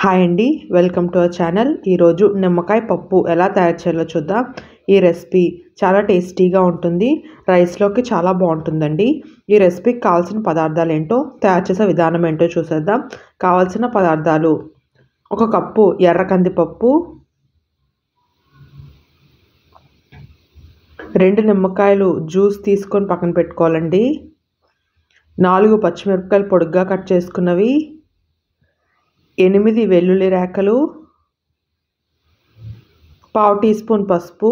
Hi అండి, welcome to our channel. ఈరోజు నిమ్మకాయ పప్పు ఎలా తయారు చేయాలో చూద్దాం. ఈ రెసిపీ చాలా టేస్టీగా ఉంటుంది, రైస్లోకి చాలా బాగుంటుందండి. ఈ రెసిపీకి కావాల్సిన పదార్థాలు ఏంటో, తయారు చేసే విధానం ఏంటో చూసేద్దాం. కావాల్సిన పదార్థాలు: 1 కప్పు ఎర్ర కందిపప్పు, 2 నిమ్మకాయలు జ్యూస్ తీసుకొని పక్కన పెట్టుకోవాలండి, 4 పచ్చిమిరపకాయలు పొడుగ్గా కట్ చేసుకున్నవి, 8 వెల్లుల్లి రేఖలు, పావు టీ స్పూన్ పసుపు,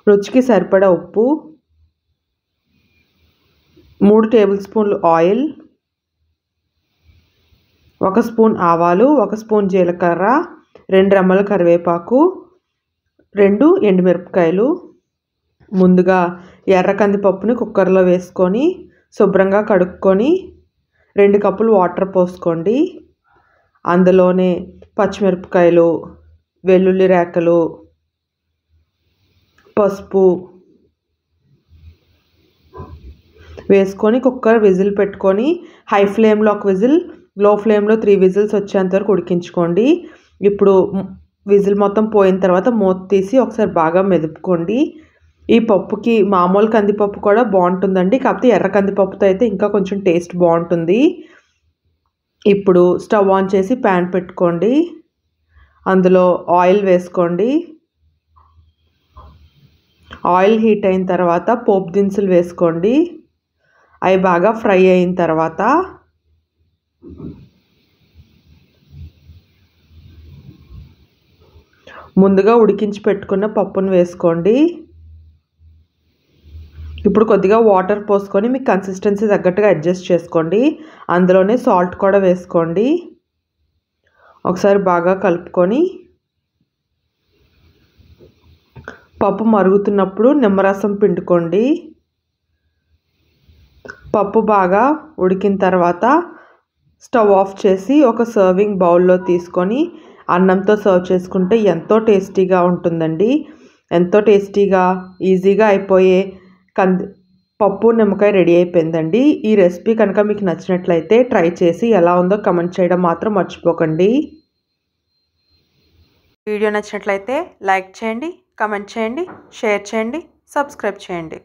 రుచికి సరిపడా ఉప్పు, 3 టేబుల్ స్పూన్లు ఆయిల్, 1 స్పూన్ ఆవాలు, 1 స్పూన్ జీలకర్ర, 2 రెమ్మల కరివేపాకు, 2 ఎండుమిరపకాయలు. ముందుగా ఎర్ర కందిపప్పుని కుక్కర్లో వేసుకొని శుభ్రంగా కడుక్కొని 2 కప్పులు వాటర్ పోసుకోండి. అందులోనే పచ్చిమిరపకాయలు, వెల్లుల్లి రేఖలు, పసుపు వేసుకొని కుక్కర్ విజిల్ పెట్టుకొని హై ఫ్లేమ్లో 1 విజిల్, లో ఫ్లేమ్లో 3 విజిల్స్ వచ్చేంత వరకు ఉడికించుకోండి. ఇప్పుడు విజిల్ మొత్తం పోయిన తర్వాత మూత తీసి ఒకసారి బాగా మెదుపుకోండి. ఈ పప్పుకి మామూలు కందిపప్పు కూడా బాగుంటుందండి, కాకపోతే ఎర్ర కందిపప్పుతో అయితే ఇంకా కొంచెం టేస్ట్ బాగుంటుంది. ఇప్పుడు స్టవ్ ఆన్ చేసి ప్యాన్ పెట్టుకోండి. అందులో ఆయిల్ వేసుకోండి. ఆయిల్ హీట్ అయిన తర్వాత పోపు దినుసులు వేసుకోండి. అవి బాగా ఫ్రై అయిన తర్వాత ముందుగా ఉడికించి పెట్టుకున్న పప్పును వేసుకోండి. ఇప్పుడు కొద్దిగా వాటర్ పోసుకొని మీ కన్సిస్టెన్సీ తగ్గట్టుగా అడ్జస్ట్ చేసుకోండి. అందులోనే సాల్ట్ కూడా వేసుకోండి. ఒకసారి బాగా కలుపుకొని పప్పు మరుగుతున్నప్పుడు నిమ్మరసం పిండుకోండి. పప్పు బాగా ఉడికిన తర్వాత స్టవ్ ఆఫ్ చేసి ఒక సర్వింగ్ బౌల్లో తీసుకొని అన్నంతో సర్వ్ చేసుకుంటే ఎంతో టేస్టీగా ఉంటుందండి. ఎంతో టేస్టీగా ఈజీగా అయిపోయే పప్పు నిమ్మకాయ రెడీ అయిపోయిందండి. ఈ రెసిపీ కనుక మీకు నచ్చినట్లయితే ట్రై చేసి ఎలా ఉందో కమెంట్ చేయడం మాత్రం మర్చిపోకండి. వీడియో నచ్చినట్లయితే లైక్ చేయండి, కమెంట్ చేయండి, షేర్ చేయండి, సబ్స్క్రైబ్ చేయండి.